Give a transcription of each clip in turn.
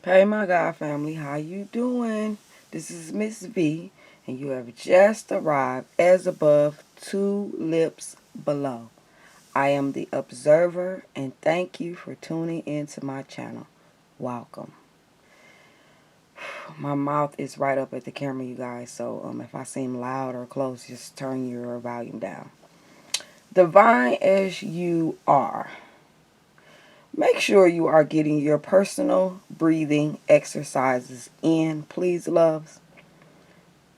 Hey my God family, how you doing? This is Miss V, and you have just arrived as above, two lips below. I am the observer, and thank you for tuning into my channel. Welcome. My mouth is right up at the camera, you guys, so if I seem loud or close, just turn your volume down. Divine as you are. Make sure you are getting your personal breathing exercises in, please, loves.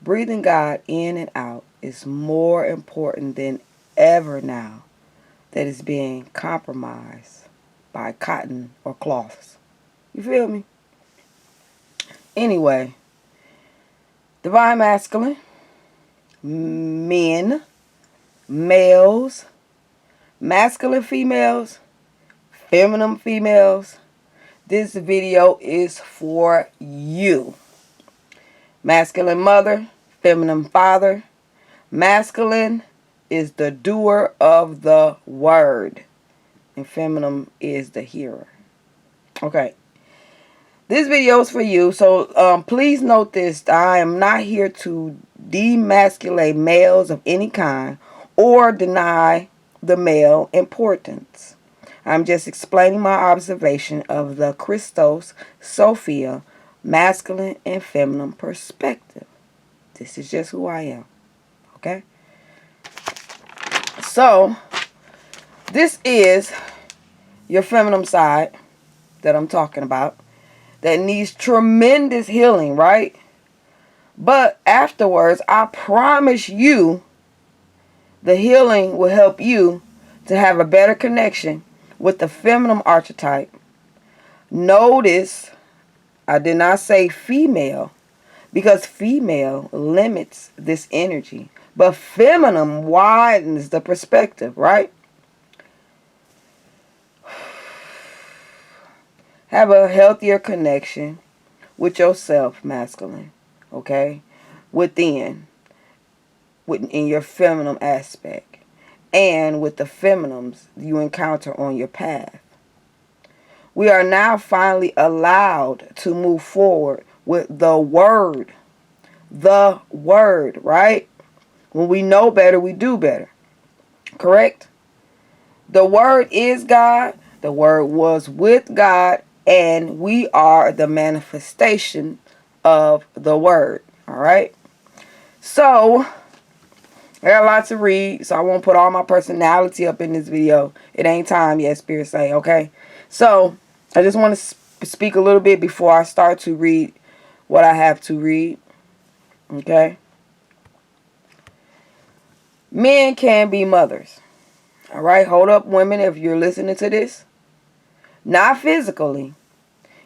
Breathing God in and out is more important than ever now that is being compromised by cotton or cloths. You feel me? Anyway, divine masculine, men, males, masculine females, feminine females. This video is for you. Masculine mother, feminine father. Masculine is the doer of the word, and feminine is the hearer. Okay, this video is for you, so please note this. I am not here to demasculate males of any kind or deny the male importance. I'm just explaining my observation of the Christos Sophia masculine and feminine perspective. This is just who I am. Okay? So, this is your feminine side that I'm talking about that needs tremendous healing, right? But afterwards, I promise you, the healing will help you to have a better connection with the feminine archetype. Notice, I did not say female, because female limits this energy. But feminine widens the perspective, right? Have a healthier connection with yourself, masculine, okay? In your feminine aspect. And with the feminines you encounter on your path. We are now finally allowed to move forward with the word. The word, right? When we know better, we do better. Correct? The word is God. The word was with God. And we are the manifestation of the word. Alright? So, I got a lot to read. So, I won't put all my personality up in this video. It ain't time yet, Spirit say. Okay? So, I just want to speak a little bit before I start to read what I have to read. Okay? Men can be mothers. Alright? Hold up, women, if you're listening to this. Not physically,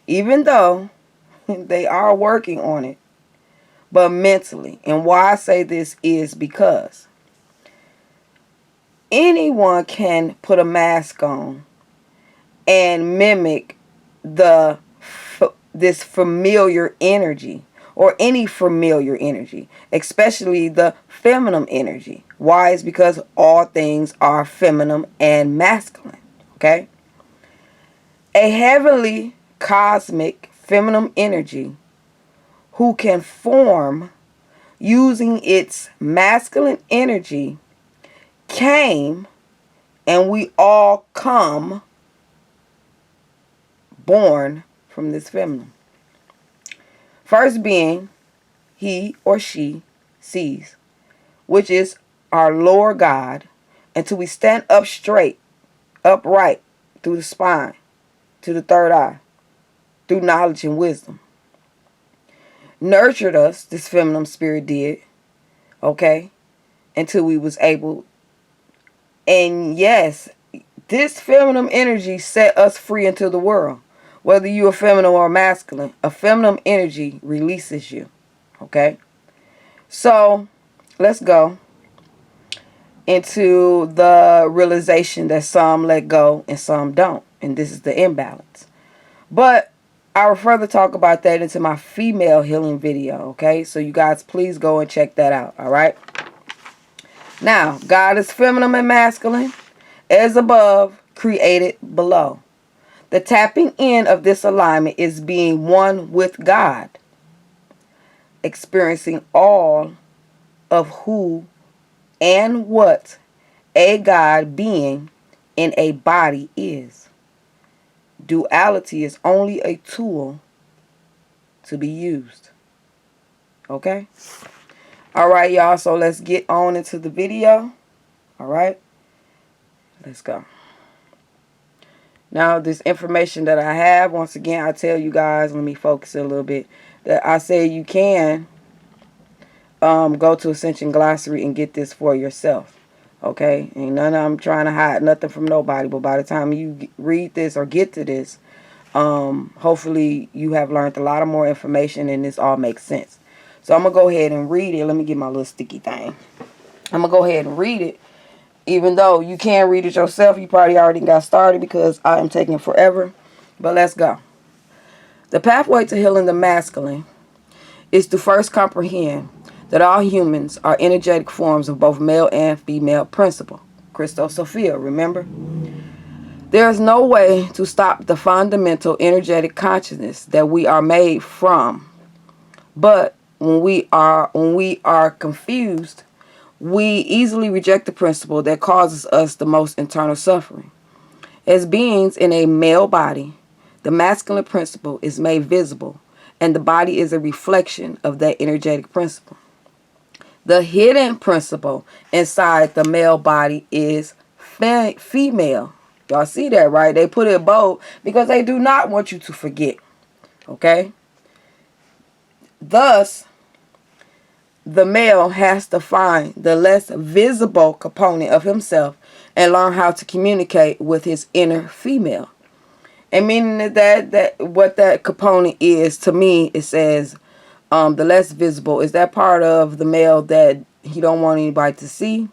even though they are working on it, but mentally. And why I say this is because anyone can put a mask on and mimic this familiar energy, or any familiar energy, especially the feminine energy. Why? Is because all things are feminine and masculine. Okay? A heavenly, cosmic, feminine energy who can form using its masculine energy came, and we all come born from this feminine. First being he or she sees, which is our Lord God, until we stand up straight, upright, through the spine, to the third eye, through knowledge and wisdom. Nurtured us, this feminine spirit did, okay, until we was able. And yes, this feminine energy set us free into the world. Whether you are feminine or masculine, a feminine energy releases you, okay? So, let's go into the realization that some let go and some don't. And this is the imbalance. But I will further talk about that into my female healing video, okay? So you guys please go and check that out, all right? Now, God is feminine and masculine, as above, created below. The tapping in of this alignment is being one with God, experiencing all of who and what a God being in a body is. Duality is only a tool to be used. Okay? Alright, y'all. So let's get on into the video. Alright? Let's go. Now, this information that I have, once again, I tell you guys, let me focus a little bit, that I say you can go to Ascension Glossary and get this for yourself. Okay? Ain't none of I'm trying to hide nothing from nobody, but by the time you read this or get to this, hopefully you have learned a lot of more information and this all makes sense. So I'm going to go ahead and read it. Let me get my little sticky thing. I'm going to go ahead and read it. Even though you can read it yourself, you probably already got started because I am taking forever. But let's go. The pathway to healing the masculine is to first comprehend that all humans are energetic forms of both male and female principle. Christos Sophia, remember? There is no way to stop the fundamental energetic consciousness that we are made from. But when we are confused, we easily reject the principle that causes us the most internal suffering. As beings in a male body, the masculine principle is made visible, and the body is a reflection of that energetic principle. The hidden principle inside the male body is female. Y'all see that, right? They put it bold because they do not want you to forget. Okay? Thus, the male has to find the less visible component of himself and learn how to communicate with his inner female. And meaning that what that component is, to me, it says the less visible is that part of the male that he don't want anybody to see.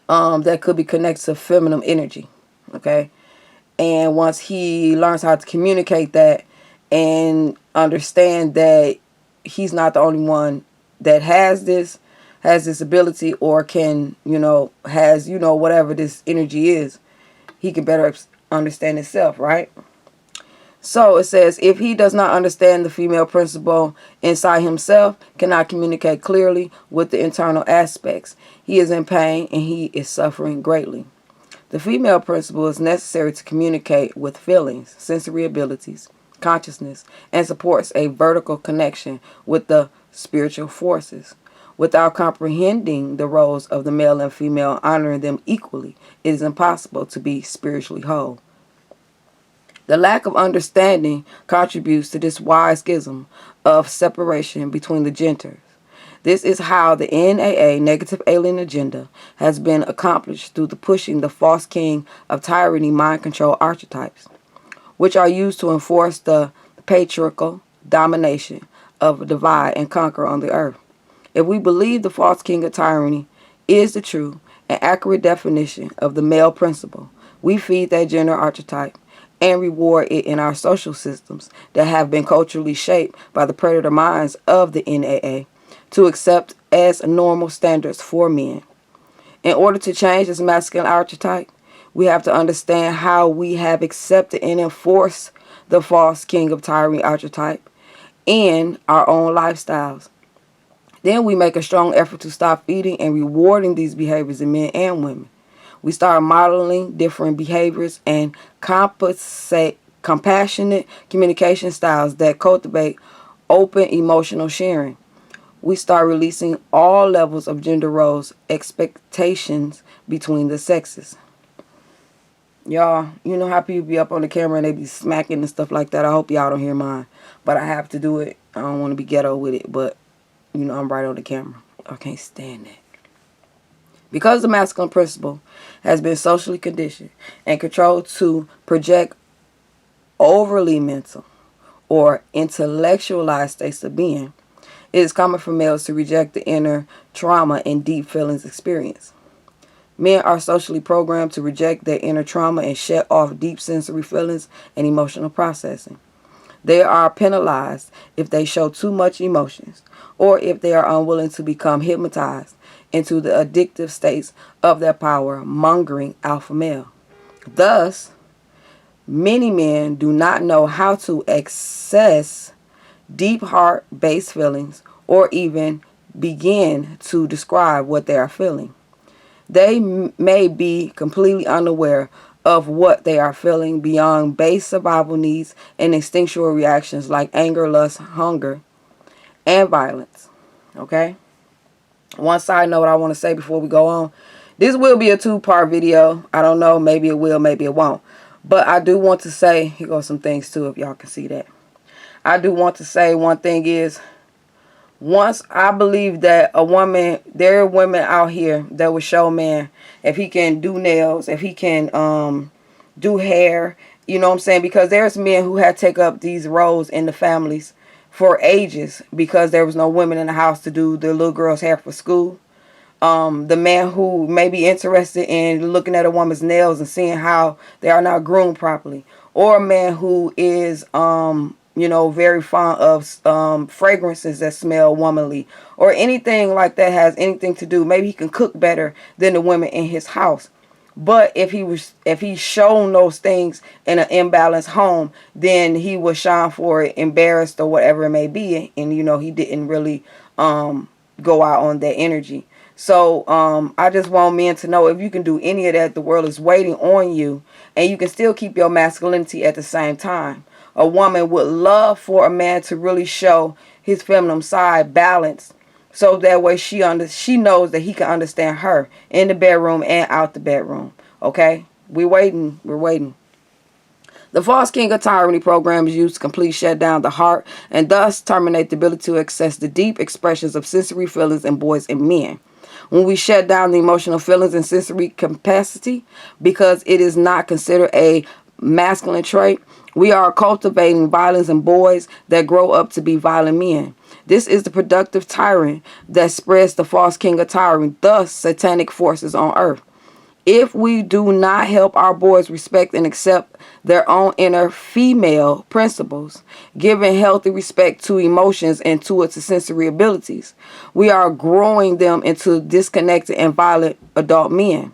That could be connected to feminine energy. Okay? And once he learns how to communicate that and understand that he's not the only one that has this ability or can, has, whatever this energy is, he can better understand himself, right? So it says, if he does not understand the female principle inside himself, cannot communicate clearly with the internal aspects, he is in pain and he is suffering greatly. The female principle is necessary to communicate with feelings, sensory abilities, consciousness, and supports a vertical connection with the spiritual forces. Without comprehending the roles of the male and female, honoring them equally, it is impossible to be spiritually whole. The lack of understanding contributes to this wide schism of separation between the genders. This is how the NAA, Negative Alien Agenda, has been accomplished through the pushing the false king of tyranny mind control archetypes, which are used to enforce the patriarchal domination of divide and conquer on the earth. If we believe the false king of tyranny is the true and accurate definition of the male principle, we feed that gender archetype and reward it in our social systems that have been culturally shaped by the predator minds of the NAA to accept as normal standards for men. In order to change this masculine archetype, we have to understand how we have accepted and enforced the false king of tyranny archetype in our own lifestyles. Then we make a strong effort to stop feeding and rewarding these behaviors in men and women. We start modeling different behaviors and compassionate communication styles that cultivate open emotional sharing. We start releasing all levels of gender roles, expectations between the sexes. Y'all, you know how people be up on the camera and they be smacking and stuff like that. I hope y'all don't hear mine. But I have to do it. I don't want to be ghetto with it. But, I'm right on the camera. I can't stand that. Because the masculine principle has been socially conditioned and controlled to project overly mental or intellectualized states of being, it is common for males to reject the inner trauma and deep feelings experience. Men are socially programmed to reject their inner trauma and shut off deep sensory feelings and emotional processing. They are penalized if they show too much emotions or if they are unwilling to become hypnotized into the addictive states of their power-mongering alpha male. Thus, Many men do not know how to access deep heart-based feelings or even begin to describe what they are feeling. They may be completely unaware of what they are feeling beyond base survival needs and instinctual reactions like anger, lust, hunger, and violence. Okay? One side note I want to say before we go on. This will be a two-part video. I don't know. Maybe it will. Maybe it won't. But I do want to say, here goes some things too if y'all can see that. I do want to say one thing is, once I believe that a woman, there are women out here that will show man if he can do nails, if he can do hair, you know what I'm saying? Because there's men who had to take up these roles in the families for ages because there was no women in the house to do the little girl's hair for school. The man who may be interested in looking at a woman's nails and seeing how they are not groomed properly. Or a man who is, you know, very fond of fragrances that smell womanly. Or anything like that has anything to do. Maybe he can cook better than the women in his house. But if he's shown those things in an imbalanced home, then he was shine for it, embarrassed or whatever it may be. And, you know, he didn't really go out on that energy. So I just want men to know if you can do any of that, the world is waiting on you. And you can still keep your masculinity at the same time. A woman would love for a man to really show his feminine side balanced. So that way she knows that he can understand her in the bedroom and out the bedroom. Okay? We're waiting. We're waiting. The false king of tyranny program is used to completely shut down the heart and thus terminate the ability to access the deep expressions of sensory feelings in boys and men. When we shut down the emotional feelings and sensory capacity because it is not considered a masculine trait, we are cultivating violence in boys that grow up to be violent men. This is the productive tyrant that spreads the false king of tyranny, thus satanic forces on earth. If we do not help our boys respect and accept their own inner female principles, giving healthy respect to emotions and to its sensory abilities, we are growing them into disconnected and violent adult men.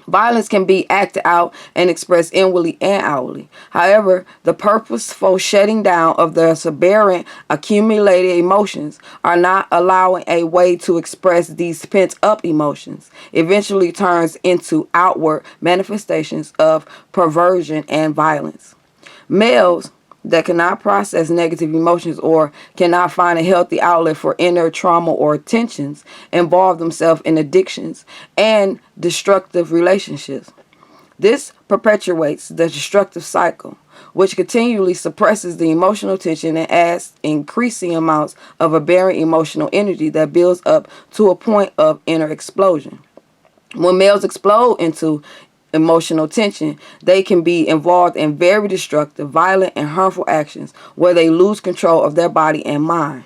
Violence can be acted out and expressed inwardly and outwardly. However, the purposeful shutting down of the aberrant accumulated emotions are not allowing a way to express these pent-up emotions eventually turns into outward manifestations of perversion and violence. Males that cannot process negative emotions or cannot find a healthy outlet for inner trauma or tensions involve themselves in addictions and destructive relationships. This perpetuates the destructive cycle, which continually suppresses the emotional tension and adds increasing amounts of aberrant emotional energy that builds up to a point of inner explosion. When males explode into emotional tension, they can be involved in very destructive, violent, and harmful actions where they lose control of their body and mind.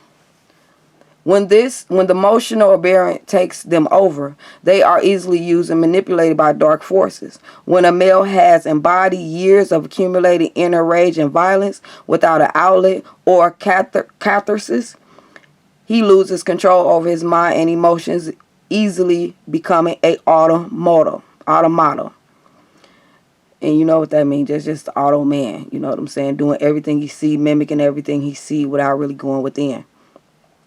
When the emotional aberrant takes them over, they are easily used and manipulated by dark forces. When a male has embodied years of accumulated inner rage and violence without an outlet or catharsis, he loses control over his mind and emotions, easily becoming an automaton. And you know what that means. That's just the auto man. You know what I'm saying? Doing everything he see, mimicking everything he see without really going within.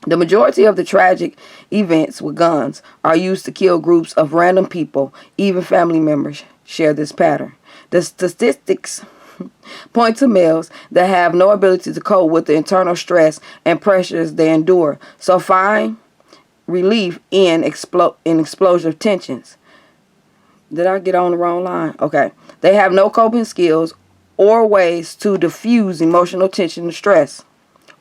The majority of the tragic events with guns are used to kill groups of random people. Even family members share this pattern. The statistics point to males that have no ability to cope with the internal stress and pressures they endure. So find relief in explosive tensions. Did I get on the wrong line? Okay. They have no coping skills or ways to diffuse emotional tension and stress.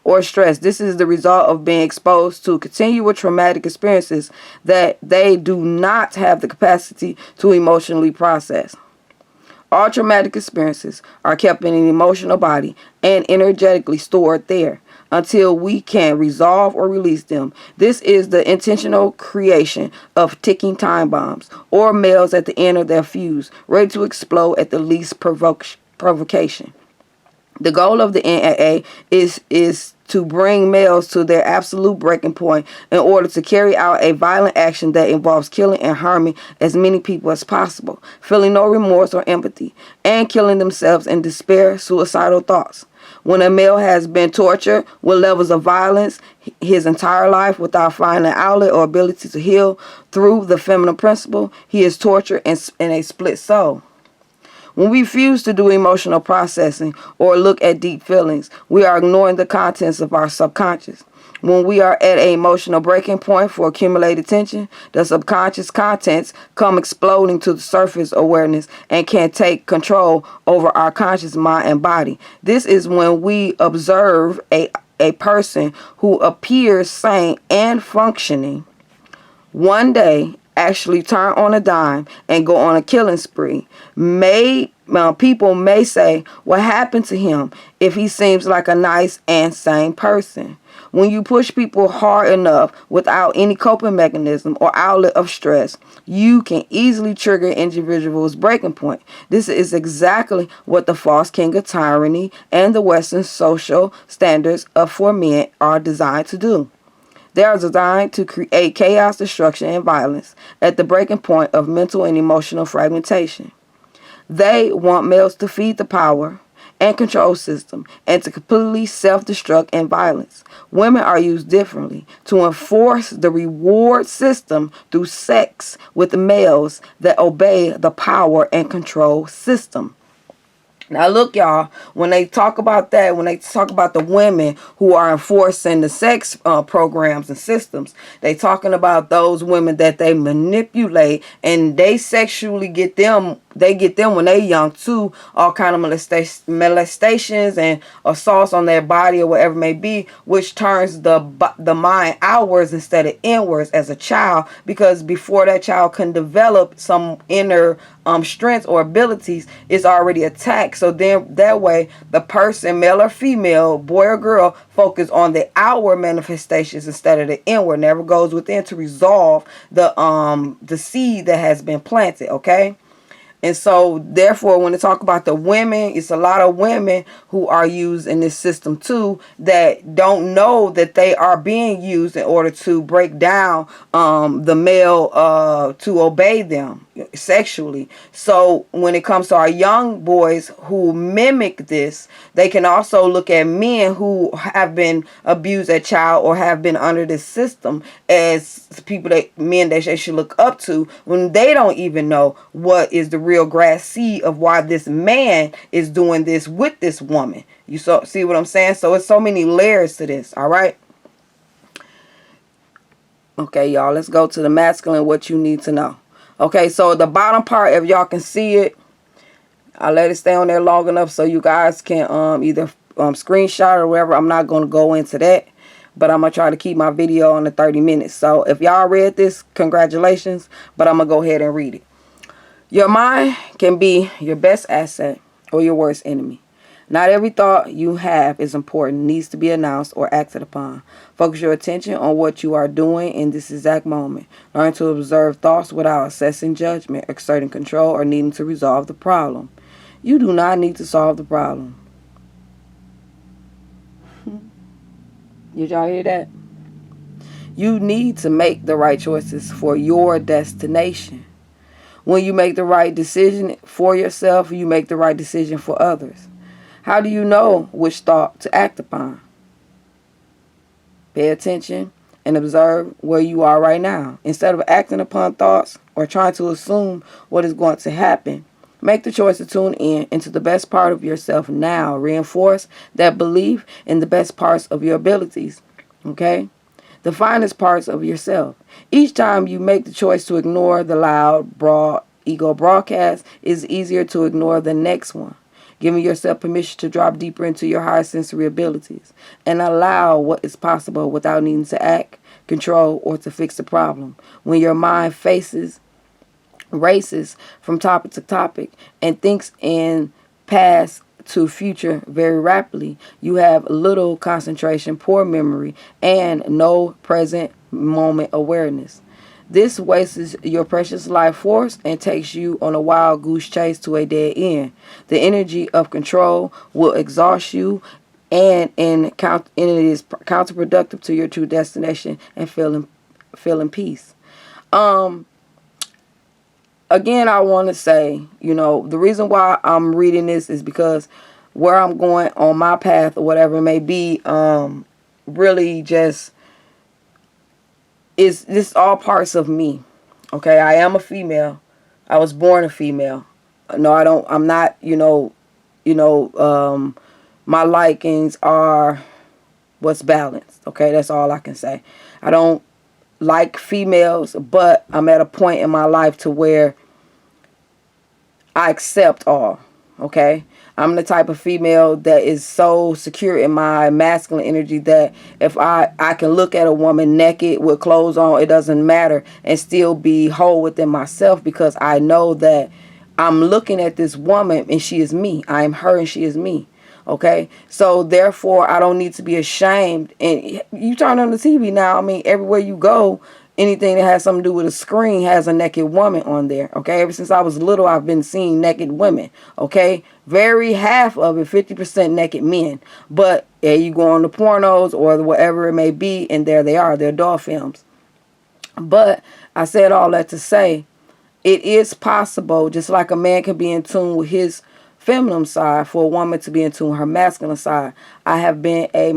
This is the result of being exposed to continual traumatic experiences that they do not have the capacity to emotionally process. All traumatic experiences are kept in an emotional body and energetically stored there until we can resolve or release them. This is the intentional creation of ticking time bombs or males at the end of their fuse, ready to explode at the least provocation. The goal of the NAA is to bring males to their absolute breaking point in order to carry out a violent action that involves killing and harming as many people as possible, feeling no remorse or empathy, and killing themselves in despair, suicidal thoughts. When a male has been tortured with levels of violence his entire life without finding an outlet or ability to heal through the feminine principle, he is tortured in a split soul. When we refuse to do emotional processing or look at deep feelings, we are ignoring the contents of our subconscious. When we are at an emotional breaking point for accumulated tension, the subconscious contents come exploding to the surface awareness and can take control over our conscious mind and body. This is when we observe a person who appears sane and functioning one day actually turn on a dime and go on a killing spree. People may say, what happened to him if he seems like a nice and sane person? When you push people hard enough without any coping mechanism or outlet of stress, you can easily trigger an individual's breaking point. This is exactly what the false king of tyranny and the Western social standards for men are designed to do. They are designed to create chaos, destruction, and violence at the breaking point of mental and emotional fragmentation. They want males to feed the power and control system and to completely self-destruct and violence. Women are used differently to enforce the reward system through sex with males that obey the power and control system. Now look, y'all, when they talk about that, when they talk about the women who are enforcing the sex programs and systems, they talking about those women that they manipulate and they sexually get them when they young too, all kind of molestations and assaults on their body or whatever it may be, which turns the mind outwards instead of inwards as a child, because before that child can develop some inner strengths or abilities, it's already attacked. So then that way the person, male or female, boy or girl, focus on the outward manifestations instead of the inward. Never goes within to resolve the seed that has been planted. Okay. And so, therefore, when they talk about the women, it's a lot of women who are used in this system too that don't know that they are being used in order to break down the male to obey them sexually. So when it comes to our young boys who mimic this, they can also look at men who have been abused as child or have been under this system as men that they should look up to, when they don't even know what is the real grass seed of why this man is doing this with this woman. You see what I'm saying? So it's so many layers to this. All right. Okay, y'all, let's go to the masculine, what you need to know. Okay, so the bottom part, if y'all can see it, I'll let it stay on there long enough so you guys can either screenshot or whatever. I'm not going to go into that, but I'm going to try to keep my video on the 30 minutes. So if y'all read this, congratulations, but I'm going to go ahead and read it. Your mind can be your best asset or your worst enemy. Not every thought you have is important, needs to be announced or acted upon. Focus your attention on what you are doing in this exact moment. Learn to observe thoughts without assessing judgment, exerting control, or needing to resolve the problem. You do not need to solve the problem. Did y'all hear that? You need to make the right choices for your destination. When you make the right decision for yourself, you make the right decision for others. How do you know which thought to act upon? Pay attention and observe where you are right now. Instead of acting upon thoughts or trying to assume what is going to happen, make the choice to tune in into the best part of yourself now. Reinforce that belief in the best parts of your abilities. Okay? The finest parts of yourself. Each time you make the choice to ignore the loud, broad ego broadcast, it's easier to ignore the next one. Giving yourself permission to drop deeper into your higher sensory abilities and allow what is possible without needing to act, control, or to fix the problem. When your mind races from topic to topic and thinks in past to future very rapidly, you have little concentration, poor memory, and no present moment awareness. This wastes your precious life force and takes you on a wild goose chase to a dead end. The energy of control will exhaust you, and it is counterproductive to your true destination and feeling peace. Um, Again, I want to say, the reason why I'm reading this is because where I'm going on my path or whatever it may be, really just is this all parts of me. Okay, I am a female. I was born a female. No, I don't. I'm not. My likings are what's balanced. Okay, that's all I can say. I don't like females, but I'm at a point in my life to where I accept all. Okay, I'm the type of female that is so secure in my masculine energy that if I can look at a woman naked with clothes on, it doesn't matter, and still be whole within myself, because I know that I'm looking at this woman and she is me. I am her and she is me. Okay, so therefore I don't need to be ashamed. And you turn on the TV now, I mean, everywhere you go, anything that has something to do with a screen has a naked woman on there. Okay, ever since I was little, I've been seeing naked women. Okay, very half of it, 50% naked men. But yeah, you go on the pornos or whatever it may be, and there they are. They're adult films. But I said all that to say, it is possible, just like a man can be in tune with his feminine side, for a woman to be in tune with her masculine side. I have been a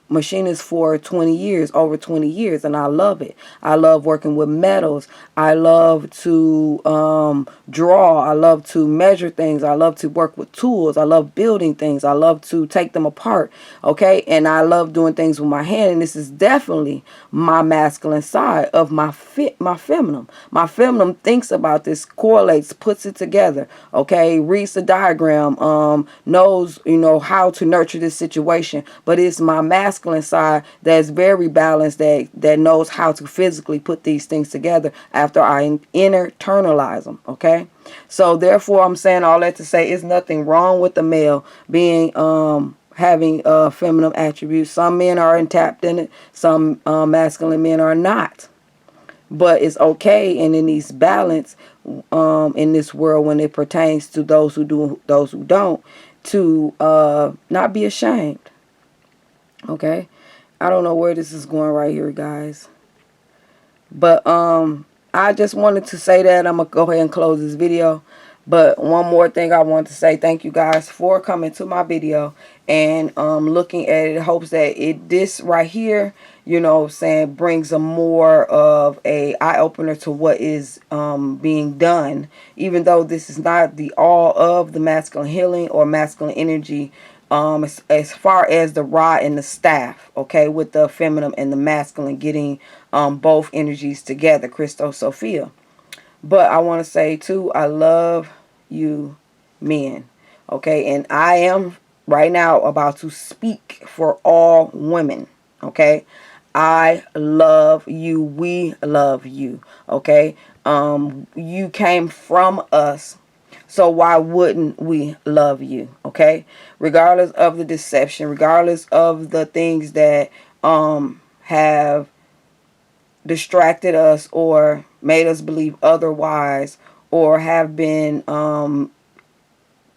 machinist for 20 years, over 20 years, and I love it. I love working with metals. I love to draw. I love to measure things. I love to work with tools. I love building things. I love to take them apart. Okay, and I love doing things with my hand, and this is definitely my masculine side of my feminine. My feminine thinks about this, correlates, puts it together. Okay, reads the diagram, knows how to nurture this situation. But it's my masculine side that's very balanced, that knows how to physically put these things together after I internalize them. Okay, so therefore I'm saying all that to say it's nothing wrong with the male being having feminine attributes. Some men are tapped in it, some masculine men are not. But it's okay, and in these balance in this world, when it pertains to those who do, those who don't, to not be ashamed. Okay, I don't know where this is going right here, guys, but I just wanted to say that I'm gonna go ahead and close this video. But one more thing I want to say, thank you guys for coming to my video and looking at it. Hopes that this right here, saying, brings a more of a eye-opener to what is being done, even though this is not the all of the masculine healing or masculine energy, as far as the rod and the staff, okay, with the feminine and the masculine getting both energies together, Christos Sophia. But I want to say too, I love you men. Okay, and I am right now about to speak for all women. Okay, I love you. We love you. Okay, you came from us, so why wouldn't we love you? Okay, regardless of the deception, regardless of the things that have distracted us or made us believe otherwise, or have been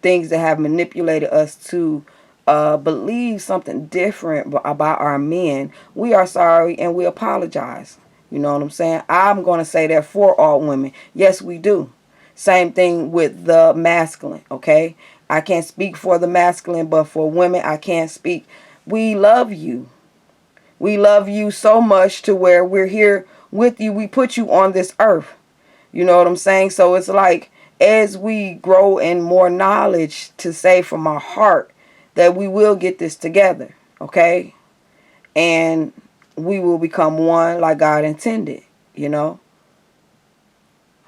things that have manipulated us to believe something different about our men. We are sorry and we apologize. You know what I'm saying? I'm going to say that for all women. Yes, we do. Same thing with the masculine, okay? I can't speak for the masculine, but for women, I can't speak. We love you. We love you so much to where we're here with you. We put you on this earth. You know what I'm saying? So it's like, as we grow in more knowledge, to say from my heart that we will get this together, okay? And we will become one like God intended,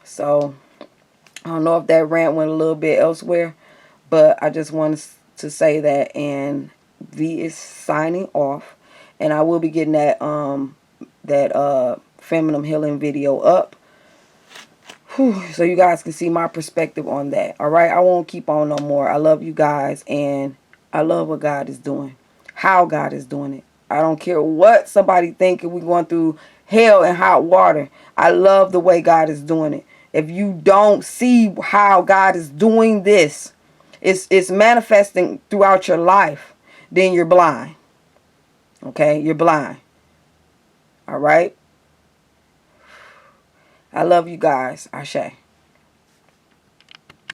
So I don't know if that rant went a little bit elsewhere, but I just wanted to say that. And V is signing off, and I will be getting that feminine healing video up, so you guys can see my perspective on that. All right, I won't keep on no more. I love you guys, and I love what God is doing, how God is doing it. I don't care what somebody think. We're going through hell and hot water. I love the way God is doing it. If you don't see how God is doing this, it's manifesting throughout your life, then you're blind. Okay? You're blind. All right? I love you guys. Ashe.